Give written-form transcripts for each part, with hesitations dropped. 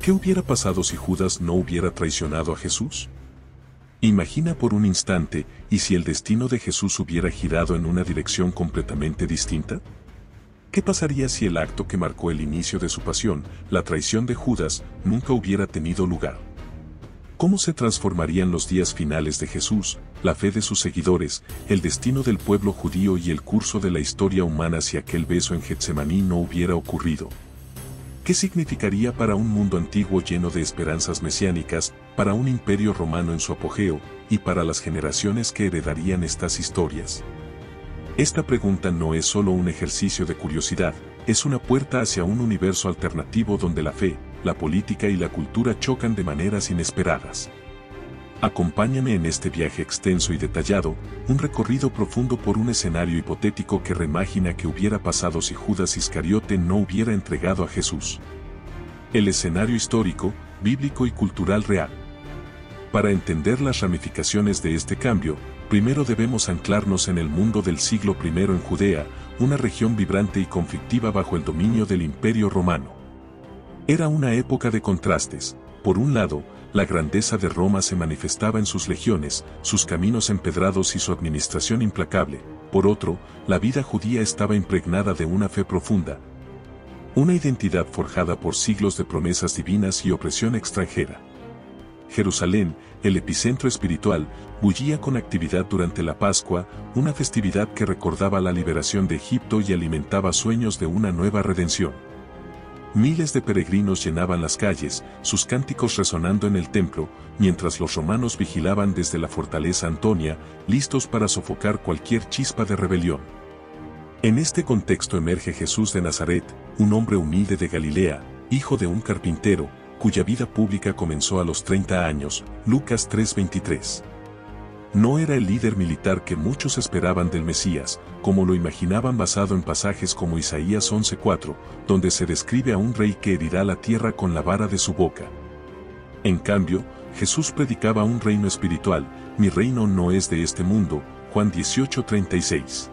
¿Qué hubiera pasado si Judas no hubiera traicionado a Jesús? Imagina por un instante, ¿y si el destino de Jesús hubiera girado en una dirección completamente distinta? ¿Qué pasaría si el acto que marcó el inicio de su pasión, la traición de Judas, nunca hubiera tenido lugar? ¿Cómo se transformarían los días finales de Jesús, la fe de sus seguidores, el destino del pueblo judío y el curso de la historia humana si aquel beso en Getsemaní no hubiera ocurrido? ¿Qué significaría para un mundo antiguo lleno de esperanzas mesiánicas, para un imperio romano en su apogeo, y para las generaciones que heredarían estas historias? Esta pregunta no es solo un ejercicio de curiosidad, es una puerta hacia un universo alternativo donde la fe, la política y la cultura chocan de maneras inesperadas. Acompáñame en este viaje extenso y detallado, un recorrido profundo por un escenario hipotético que reimagina qué hubiera pasado si Judas Iscariote no hubiera entregado a Jesús. El escenario histórico, bíblico y cultural real. Para entender las ramificaciones de este cambio, primero debemos anclarnos en el mundo del siglo I en Judea, una región vibrante y conflictiva bajo el dominio del Imperio Romano. Era una época de contrastes. Por un lado, la grandeza de Roma se manifestaba en sus legiones, sus caminos empedrados y su administración implacable. Por otro, la vida judía estaba impregnada de una fe profunda, una identidad forjada por siglos de promesas divinas y opresión extranjera. Jerusalén, el epicentro espiritual, bullía con actividad durante la Pascua, una festividad que recordaba la liberación de Egipto y alimentaba sueños de una nueva redención. Miles de peregrinos llenaban las calles, sus cánticos resonando en el templo, mientras los romanos vigilaban desde la fortaleza Antonia, listos para sofocar cualquier chispa de rebelión. En este contexto emerge Jesús de Nazaret, un hombre humilde de Galilea, hijo de un carpintero, cuya vida pública comenzó a los 30 años, Lucas 3:23. No era el líder militar que muchos esperaban del Mesías, como lo imaginaban basado en pasajes como Isaías 11:4, donde se describe a un rey que herirá la tierra con la vara de su boca. En cambio, Jesús predicaba un reino espiritual, mi reino no es de este mundo, Juan 18:36.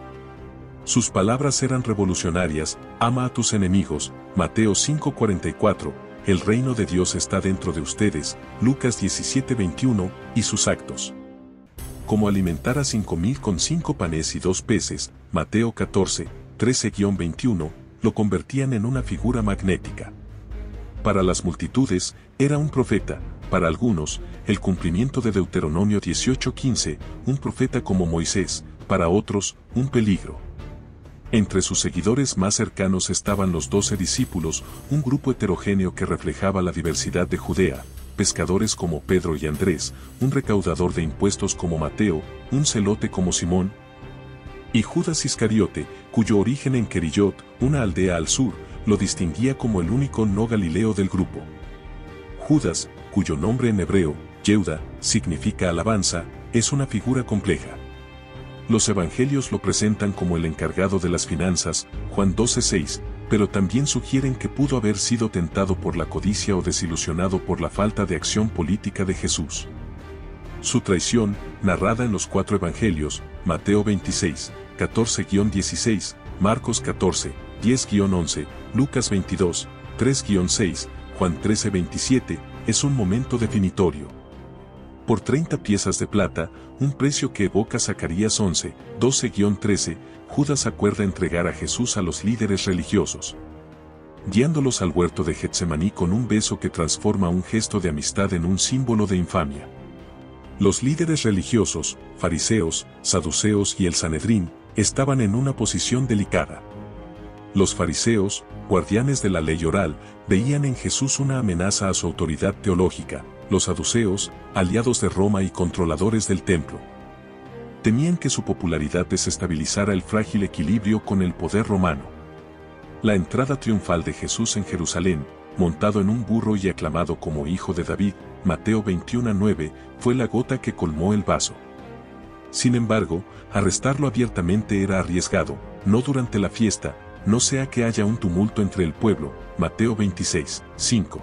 Sus palabras eran revolucionarias, ama a tus enemigos, Mateo 5:44, el reino de Dios está dentro de ustedes, Lucas 17:21, y sus actos. Como alimentar a 5,000 con 5 panes y 2 peces, Mateo 14, 13-21, lo convertían en una figura magnética. Para las multitudes, era un profeta, para algunos, el cumplimiento de Deuteronomio 18:15, un profeta como Moisés, para otros, un peligro. Entre sus seguidores más cercanos estaban los 12 discípulos, un grupo heterogéneo que reflejaba la diversidad de Judea, pescadores como Pedro y Andrés, un recaudador de impuestos como Mateo, un celote como Simón, y Judas Iscariote, cuyo origen en Keriyot, una aldea al sur, lo distinguía como el único no galileo del grupo. Judas, cuyo nombre en hebreo, Yehuda, significa alabanza, es una figura compleja. Los evangelios lo presentan como el encargado de las finanzas, Juan 12:6, pero también sugieren que pudo haber sido tentado por la codicia o desilusionado por la falta de acción política de Jesús. Su traición, narrada en los 4 evangelios, Mateo 26, 14-16, Marcos 14, 10-11, Lucas 22, 3-6, Juan 13:27, es un momento definitorio. Por 30 piezas de plata, un precio que evoca Zacarías 11, 12-13, Judas acuerda entregar a Jesús a los líderes religiosos, guiándolos al huerto de Getsemaní con un beso que transforma un gesto de amistad en un símbolo de infamia. Los líderes religiosos, fariseos, saduceos y el Sanedrín, estaban en una posición delicada. Los fariseos, guardianes de la ley oral, veían en Jesús una amenaza a su autoridad teológica. Los saduceos, aliados de Roma y controladores del templo, temían que su popularidad desestabilizara el frágil equilibrio con el poder romano. La entrada triunfal de Jesús en Jerusalén, montado en un burro y aclamado como hijo de David, Mateo 21:9, fue la gota que colmó el vaso. Sin embargo, arrestarlo abiertamente era arriesgado, no durante la fiesta, no sea que haya un tumulto entre el pueblo, Mateo 26:5.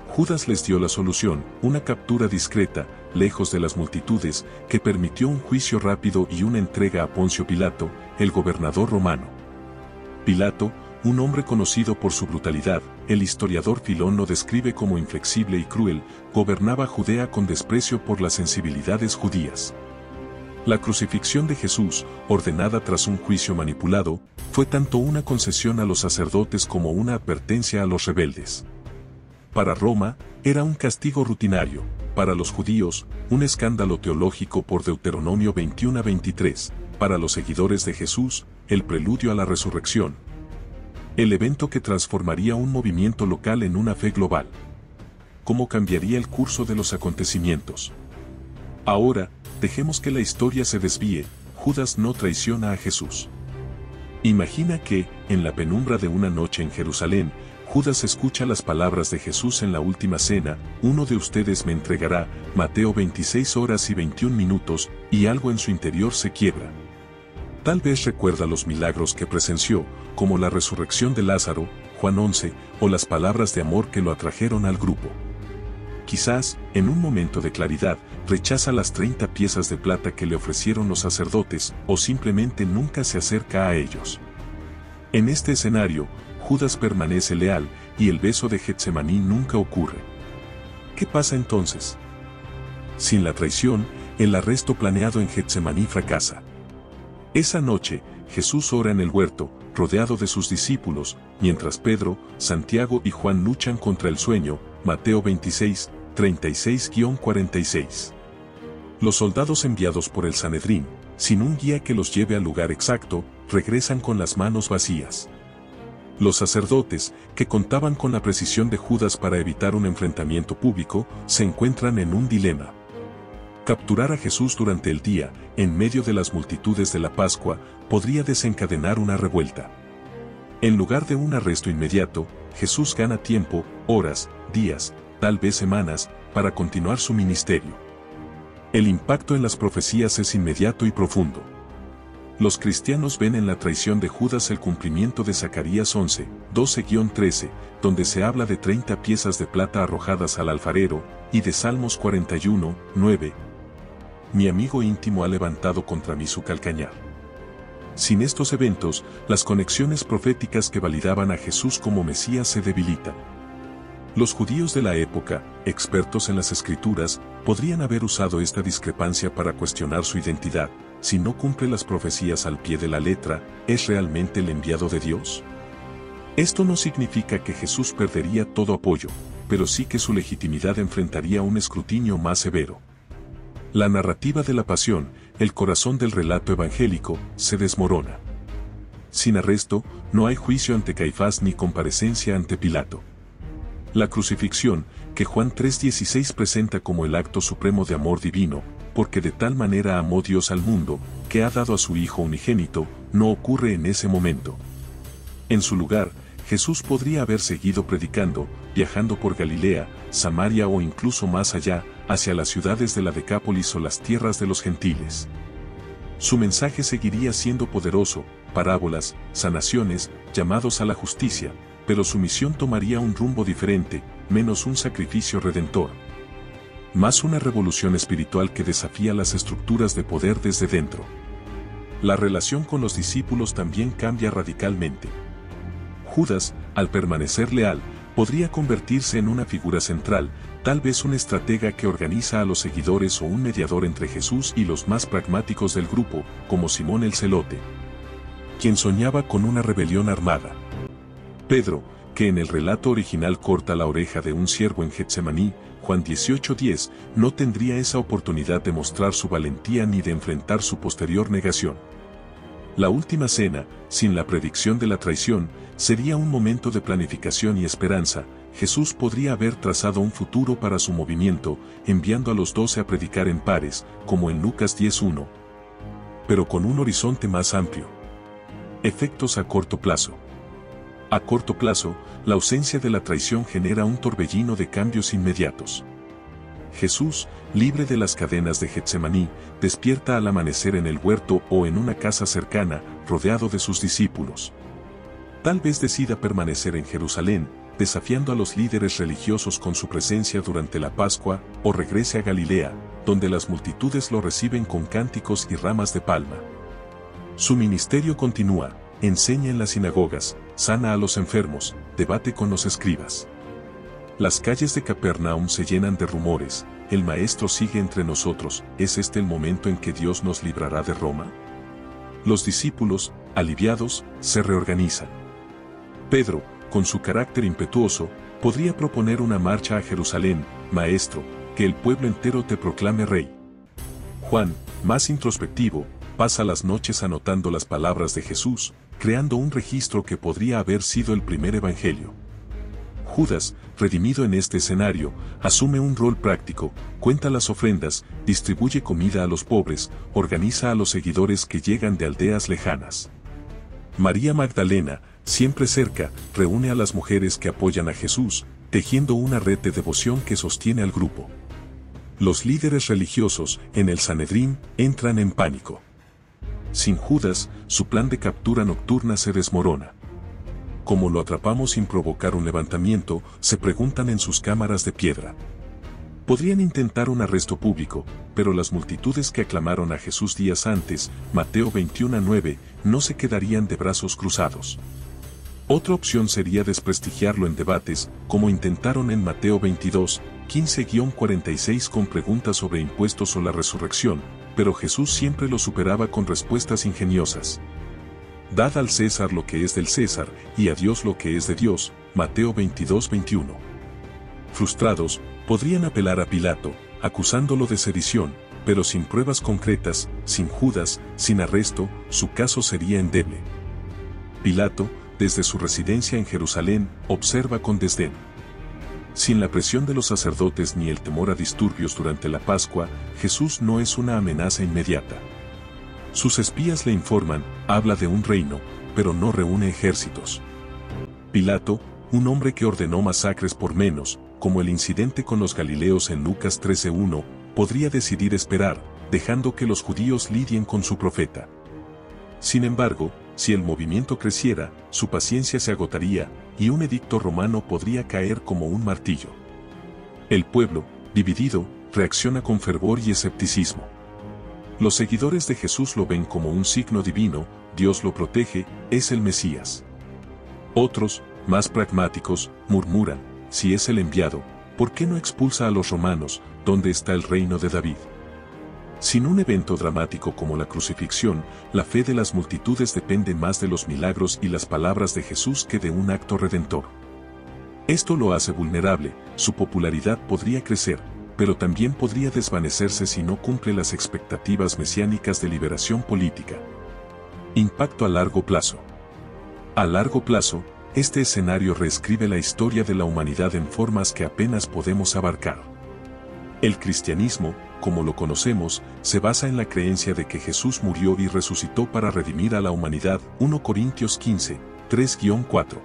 Judas les dio la solución, una captura discreta, lejos de las multitudes, que permitió un juicio rápido y una entrega a Poncio Pilato, el gobernador romano. Pilato, un hombre conocido por su brutalidad, el historiador Filón lo describe como inflexible y cruel, gobernaba Judea con desprecio por las sensibilidades judías. La crucifixión de Jesús, ordenada tras un juicio manipulado, fue tanto una concesión a los sacerdotes como una advertencia a los rebeldes. Para Roma, era un castigo rutinario, para los judíos, un escándalo teológico por Deuteronomio 21 a 23, para los seguidores de Jesús, el preludio a la resurrección. El evento que transformaría un movimiento local en una fe global. ¿Cómo cambiaría el curso de los acontecimientos? Ahora, dejemos que la historia se desvíe. Judas no traiciona a Jesús. Imagina que, en la penumbra de una noche en Jerusalén, Judas escucha las palabras de Jesús en la última cena: uno de ustedes me entregará, Mateo 26 horas y 21 minutos, y algo en su interior se quiebra. Tal vez recuerda los milagros que presenció, como la resurrección de Lázaro, Juan 11, o las palabras de amor que lo atrajeron al grupo. Quizás, en un momento de claridad, rechaza las 30 piezas de plata que le ofrecieron los sacerdotes, o simplemente nunca se acerca a ellos. En este escenario, Judas permanece leal, y el beso de Getsemaní nunca ocurre. ¿Qué pasa entonces? Sin la traición, el arresto planeado en Getsemaní fracasa. Esa noche, Jesús ora en el huerto, rodeado de sus discípulos, mientras Pedro, Santiago y Juan luchan contra el sueño, Mateo 26, 36-46. Los soldados enviados por el Sanedrín, sin un guía que los lleve al lugar exacto, regresan con las manos vacías. Los sacerdotes, que contaban con la precisión de Judas para evitar un enfrentamiento público, se encuentran en un dilema. Capturar a Jesús durante el día, en medio de las multitudes de la Pascua, podría desencadenar una revuelta. En lugar de un arresto inmediato, Jesús gana tiempo, horas, días, tal vez semanas, para continuar su ministerio. El impacto en las profecías es inmediato y profundo. Los cristianos ven en la traición de Judas el cumplimiento de Zacarías 11, 12-13, donde se habla de 30 piezas de plata arrojadas al alfarero, y de Salmos 41, 9. Mi amigo íntimo ha levantado contra mí su calcañar. Sin estos eventos, las conexiones proféticas que validaban a Jesús como Mesías se debilitan. Los judíos de la época, expertos en las Escrituras, podrían haber usado esta discrepancia para cuestionar su identidad. Si no cumple las profecías al pie de la letra, ¿es realmente el enviado de Dios? Esto no significa que Jesús perdería todo apoyo, pero sí que su legitimidad enfrentaría un escrutinio más severo. La narrativa de la pasión, el corazón del relato evangélico, se desmorona. Sin arresto, no hay juicio ante Caifás ni comparecencia ante Pilato. La crucifixión, que Juan 3:16 presenta como el acto supremo de amor divino, porque de tal manera amó Dios al mundo, que ha dado a su Hijo unigénito, no ocurre en ese momento. En su lugar, Jesús podría haber seguido predicando, viajando por Galilea, Samaria o incluso más allá, hacia las ciudades de la Decápolis o las tierras de los gentiles. Su mensaje seguiría siendo poderoso: parábolas, sanaciones, llamados a la justicia, pero su misión tomaría un rumbo diferente, menos un sacrificio redentor. Más una revolución espiritual que desafía las estructuras de poder desde dentro. La relación con los discípulos también cambia radicalmente. Judas, al permanecer leal, podría convertirse en una figura central, tal vez un estratega que organiza a los seguidores o un mediador entre Jesús y los más pragmáticos del grupo, como Simón el Celote, quien soñaba con una rebelión armada. Pedro, que en el relato original corta la oreja de un ciervo en Getsemaní, Juan 18:10, no tendría esa oportunidad de mostrar su valentía ni de enfrentar su posterior negación. La última cena, sin la predicción de la traición, sería un momento de planificación y esperanza. Jesús podría haber trazado un futuro para su movimiento, enviando a los 12 a predicar en pares, como en Lucas 10:1. Pero con un horizonte más amplio. Efectos a corto plazo. A corto plazo, la ausencia de la traición genera un torbellino de cambios inmediatos. Jesús, libre de las cadenas de Getsemaní, despierta al amanecer en el huerto o en una casa cercana, rodeado de sus discípulos. Tal vez decida permanecer en Jerusalén, desafiando a los líderes religiosos con su presencia durante la Pascua, o regrese a Galilea, donde las multitudes lo reciben con cánticos y ramas de palma. Su ministerio continúa, enseña en las sinagogas, sana a los enfermos, debate con los escribas. Las calles de Capernaum se llenan de rumores, el maestro sigue entre nosotros, ¿es este el momento en que Dios nos librará de Roma? Los discípulos, aliviados, se reorganizan. Pedro, con su carácter impetuoso, podría proponer una marcha a Jerusalén, maestro, que el pueblo entero te proclame rey. Juan, más introspectivo, pasa las noches anotando las palabras de Jesús, creando un registro que podría haber sido el primer evangelio. Judas, redimido en este escenario, asume un rol práctico, cuenta las ofrendas, distribuye comida a los pobres, organiza a los seguidores que llegan de aldeas lejanas. María Magdalena, siempre cerca, reúne a las mujeres que apoyan a Jesús, tejiendo una red de devoción que sostiene al grupo. Los líderes religiosos, en el Sanedrín, entran en pánico. Sin Judas, su plan de captura nocturna se desmorona. ¿Cómo lo atrapamos sin provocar un levantamiento?, se preguntan en sus cámaras de piedra. Podrían intentar un arresto público, pero las multitudes que aclamaron a Jesús días antes, Mateo 21:9, no se quedarían de brazos cruzados. Otra opción sería desprestigiarlo en debates, como intentaron en Mateo 22:15-46 con preguntas sobre impuestos o la resurrección, pero Jesús siempre lo superaba con respuestas ingeniosas. Dad al César lo que es del César, y a Dios lo que es de Dios, Mateo 22:21. Frustrados, podrían apelar a Pilato, acusándolo de sedición, pero sin pruebas concretas, sin Judas, sin arresto, su caso sería endeble. Pilato, desde su residencia en Jerusalén, observa con desdén. Sin la presión de los sacerdotes ni el temor a disturbios durante la Pascua, Jesús no es una amenaza inmediata. Sus espías le informan, habla de un reino, pero no reúne ejércitos. Pilato, un hombre que ordenó masacres por menos, como el incidente con los galileos en Lucas 13:1, podría decidir esperar, dejando que los judíos lidien con su profeta. Sin embargo, si el movimiento creciera, su paciencia se agotaría, y un edicto romano podría caer como un martillo. El pueblo, dividido, reacciona con fervor y escepticismo. Los seguidores de Jesús lo ven como un signo divino, Dios lo protege, es el Mesías. Otros, más pragmáticos, murmuran, si es el enviado, ¿por qué no expulsa a los romanos? ¿Dónde está el reino de David? Sin un evento dramático como la crucifixión, la fe de las multitudes depende más de los milagros y las palabras de Jesús que de un acto redentor. Esto lo hace vulnerable, su popularidad podría crecer, pero también podría desvanecerse si no cumple las expectativas mesiánicas de liberación política. Impacto a largo plazo. A largo plazo, este escenario reescribe la historia de la humanidad en formas que apenas podemos abarcar. El cristianismo, como lo conocemos, se basa en la creencia de que Jesús murió y resucitó para redimir a la humanidad, 1 Corintios 15, 3-4.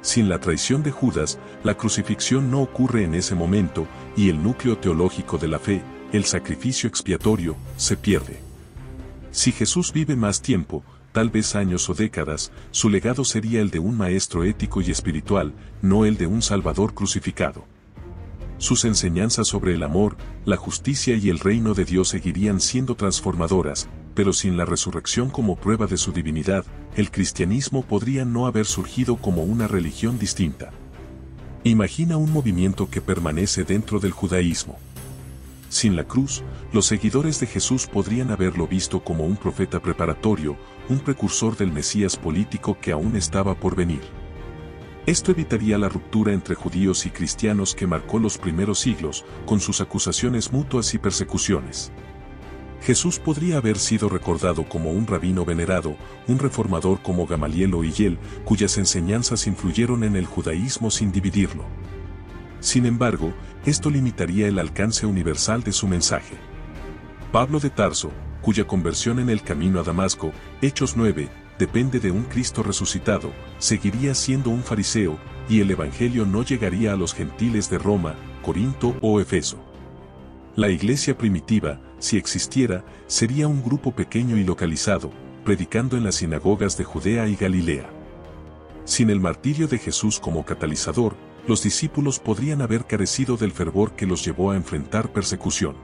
Sin la traición de Judas, la crucifixión no ocurre en ese momento, y el núcleo teológico de la fe, el sacrificio expiatorio, se pierde. Si Jesús vive más tiempo, tal vez años o décadas, su legado sería el de un maestro ético y espiritual, no el de un salvador crucificado. Sus enseñanzas sobre el amor, la justicia y el reino de Dios seguirían siendo transformadoras, pero sin la resurrección como prueba de su divinidad, el cristianismo podría no haber surgido como una religión distinta. Imagina un movimiento que permanece dentro del judaísmo. Sin la cruz, los seguidores de Jesús podrían haberlo visto como un profeta preparatorio, un precursor del Mesías político que aún estaba por venir. Esto evitaría la ruptura entre judíos y cristianos que marcó los primeros siglos, con sus acusaciones mutuas y persecuciones. Jesús podría haber sido recordado como un rabino venerado, un reformador como Gamaliel o Hillel, cuyas enseñanzas influyeron en el judaísmo sin dividirlo. Sin embargo, esto limitaría el alcance universal de su mensaje. Pablo de Tarso, cuya conversión en el camino a Damasco, Hechos 9, depende de un Cristo resucitado, seguiría siendo un fariseo, y el Evangelio no llegaría a los gentiles de Roma, Corinto o Efeso. La iglesia primitiva, si existiera, sería un grupo pequeño y localizado, predicando en las sinagogas de Judea y Galilea. Sin el martirio de Jesús como catalizador, los discípulos podrían haber carecido del fervor que los llevó a enfrentar persecución.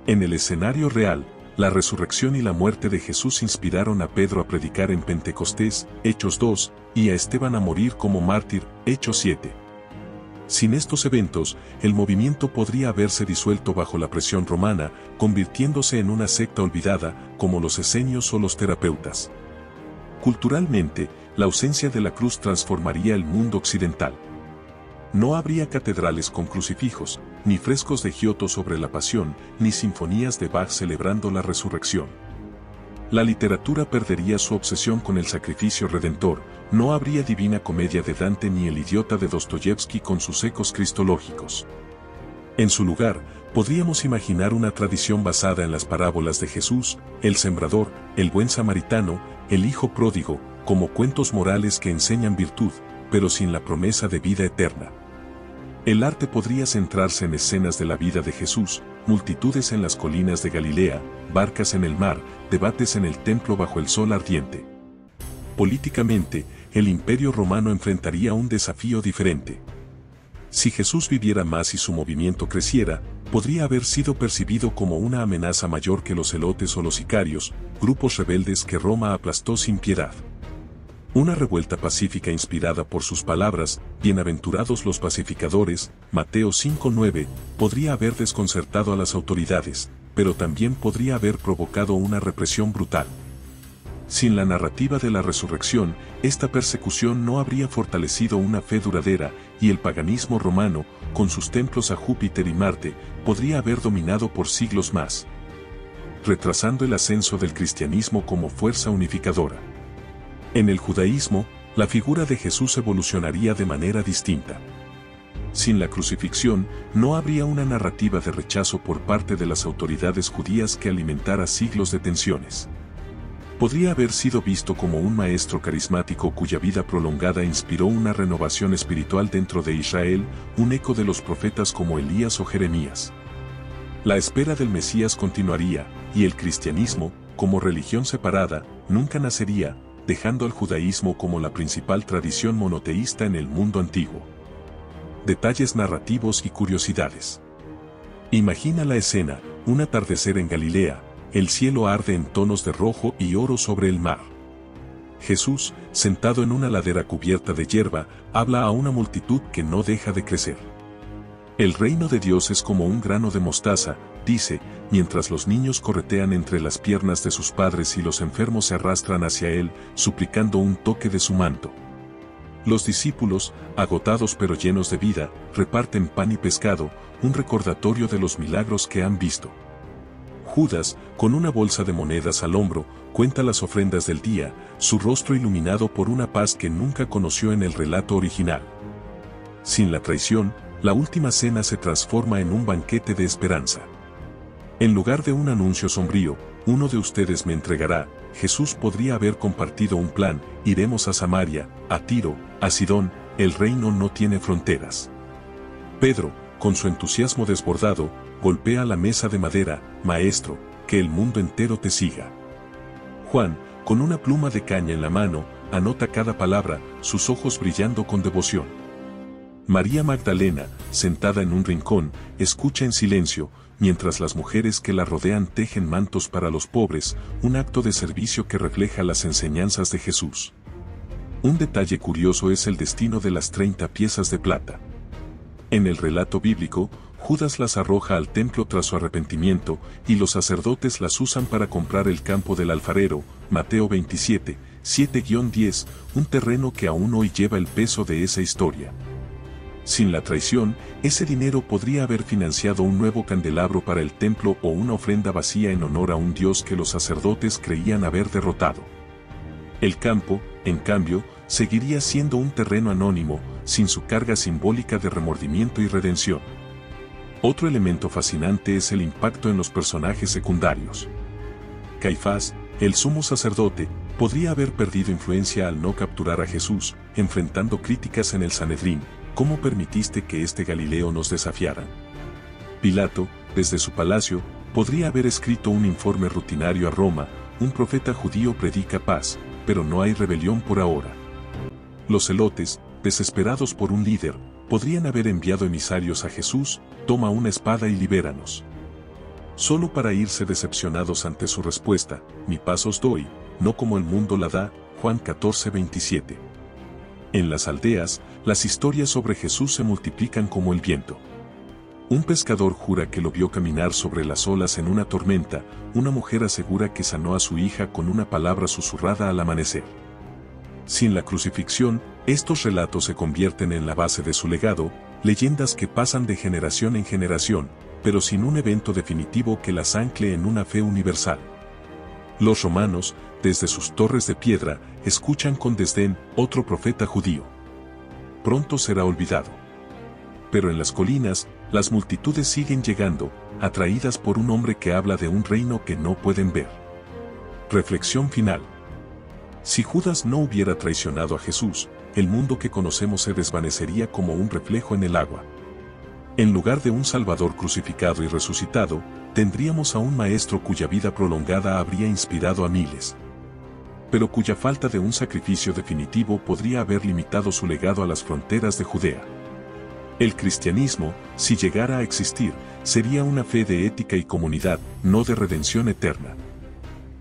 En el escenario real, La resurrección y la muerte de Jesús inspiraron a Pedro a predicar en Pentecostés, Hechos 2, y a Esteban a morir como mártir, Hechos 7. Sin estos eventos, el movimiento podría haberse disuelto bajo la presión romana, convirtiéndose en una secta olvidada, como los esenios o los terapeutas. Culturalmente, la ausencia de la cruz transformaría el mundo occidental. No habría catedrales con crucifijos, ni frescos de Giotto sobre la pasión, ni sinfonías de Bach celebrando la resurrección. La literatura perdería su obsesión con el sacrificio redentor, no habría Divina Comedia de Dante ni El Idiota de Dostoyevsky con sus ecos cristológicos. En su lugar, podríamos imaginar una tradición basada en las parábolas de Jesús, el sembrador, el buen samaritano, el hijo pródigo, como cuentos morales que enseñan virtud, pero sin la promesa de vida eterna. El arte podría centrarse en escenas de la vida de Jesús, multitudes en las colinas de Galilea, barcas en el mar, debates en el templo bajo el sol ardiente. Políticamente, el Imperio Romano enfrentaría un desafío diferente. Si Jesús viviera más y su movimiento creciera, podría haber sido percibido como una amenaza mayor que los celotes o los sicarios, grupos rebeldes que Roma aplastó sin piedad. Una revuelta pacífica inspirada por sus palabras, bienaventurados los pacificadores, Mateo 5:9, podría haber desconcertado a las autoridades, pero también podría haber provocado una represión brutal. Sin la narrativa de la resurrección, esta persecución no habría fortalecido una fe duradera, y el paganismo romano, con sus templos a Júpiter y Marte, podría haber dominado por siglos más, retrasando el ascenso del cristianismo como fuerza unificadora. En el judaísmo, la figura de Jesús evolucionaría de manera distinta. Sin la crucifixión, no habría una narrativa de rechazo por parte de las autoridades judías que alimentara siglos de tensiones. Podría haber sido visto como un maestro carismático cuya vida prolongada inspiró una renovación espiritual dentro de Israel, un eco de los profetas como Elías o Jeremías. La espera del Mesías continuaría, y el cristianismo, como religión separada, nunca nacería, dejando al judaísmo como la principal tradición monoteísta en el mundo antiguo. Detalles narrativos y curiosidades. Imagina la escena, un atardecer en Galilea, el cielo arde en tonos de rojo y oro sobre el mar. Jesús, sentado en una ladera cubierta de hierba, habla a una multitud que no deja de crecer. El reino de Dios es como un grano de mostaza, dice, mientras los niños corretean entre las piernas de sus padres y los enfermos se arrastran hacia él, suplicando un toque de su manto. Los discípulos, agotados pero llenos de vida, reparten pan y pescado, un recordatorio de los milagros que han visto. Judas, con una bolsa de monedas al hombro, cuenta las ofrendas del día, su rostro iluminado por una paz que nunca conoció en el relato original. Sin la traición, la última cena se transforma en un banquete de esperanza. En lugar de un anuncio sombrío, uno de ustedes me entregará, Jesús podría haber compartido un plan, iremos a Samaria, a Tiro, a Sidón, el reino no tiene fronteras. Pedro, con su entusiasmo desbordado, golpea la mesa de madera, maestro, que el mundo entero te siga. Juan, con una pluma de caña en la mano, anota cada palabra, sus ojos brillando con devoción. María Magdalena, sentada en un rincón, escucha en silencio, mientras las mujeres que la rodean tejen mantos para los pobres, un acto de servicio que refleja las enseñanzas de Jesús. Un detalle curioso es el destino de las 30 piezas de plata. En el relato bíblico, Judas las arroja al templo tras su arrepentimiento, y los sacerdotes las usan para comprar el campo del alfarero, Mateo 27, 7-10, un terreno que aún hoy lleva el peso de esa historia. Sin la traición, ese dinero podría haber financiado un nuevo candelabro para el templo o una ofrenda vacía en honor a un Dios que los sacerdotes creían haber derrotado. El campo, en cambio, seguiría siendo un terreno anónimo, sin su carga simbólica de remordimiento y redención. Otro elemento fascinante es el impacto en los personajes secundarios. Caifás, el sumo sacerdote, podría haber perdido influencia al no capturar a Jesús, enfrentando críticas en el Sanedrín. ¿Cómo permitiste que este Galileo nos desafiara? Pilato, desde su palacio, podría haber escrito un informe rutinario a Roma, un profeta judío predica paz, pero no hay rebelión por ahora. Los celotes, desesperados por un líder, podrían haber enviado emisarios a Jesús, toma una espada y libéranos. solo para irse decepcionados ante su respuesta: mi paz os doy, no como el mundo la da. Juan 14:27. En las aldeas, las historias sobre Jesús se multiplican como el viento. Un pescador jura que lo vio caminar sobre las olas en una tormenta, una mujer asegura que sanó a su hija con una palabra susurrada al amanecer. Sin la crucifixión, estos relatos se convierten en la base de su legado, leyendas que pasan de generación en generación, pero sin un evento definitivo que las ancle en una fe universal. Los romanos, desde sus torres de piedra, escuchan con desdén: otro profeta judío. Pronto será olvidado. Pero en las colinas, las multitudes siguen llegando, atraídas por un hombre que habla de un reino que no pueden ver. Reflexión final. Si Judas no hubiera traicionado a Jesús, el mundo que conocemos se desvanecería como un reflejo en el agua. En lugar de un Salvador crucificado y resucitado, tendríamos a un maestro cuya vida prolongada habría inspirado a miles, pero cuya falta de un sacrificio definitivo podría haber limitado su legado a las fronteras de Judea. El cristianismo, si llegara a existir, sería una fe de ética y comunidad, no de redención eterna.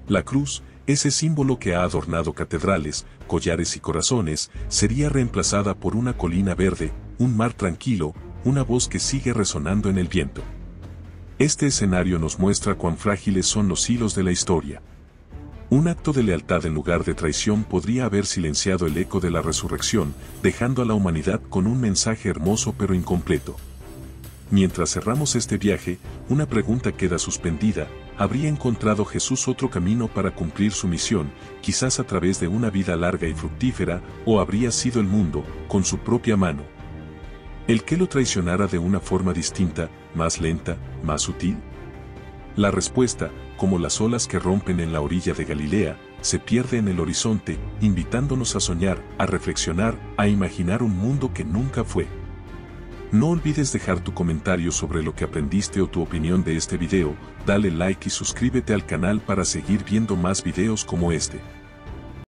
La cruz, ese símbolo que ha adornado catedrales, collares y corazones, sería reemplazada por una colina verde, un mar tranquilo, una voz que sigue resonando en el viento. Este escenario nos muestra cuán frágiles son los hilos de la historia. Un acto de lealtad en lugar de traición podría haber silenciado el eco de la resurrección, dejando a la humanidad con un mensaje hermoso pero incompleto. Mientras cerramos este viaje, una pregunta queda suspendida: ¿habría encontrado Jesús otro camino para cumplir su misión, quizás a través de una vida larga y fructífera, o habría sido el mundo, con su propia mano, el que lo traicionara de una forma distinta, más lenta, más sutil? La respuesta, como las olas que rompen en la orilla de Galilea, se pierde en el horizonte, invitándonos a soñar, a reflexionar, a imaginar un mundo que nunca fue. No olvides dejar tu comentario sobre lo que aprendiste o tu opinión de este video, dale like y suscríbete al canal para seguir viendo más videos como este.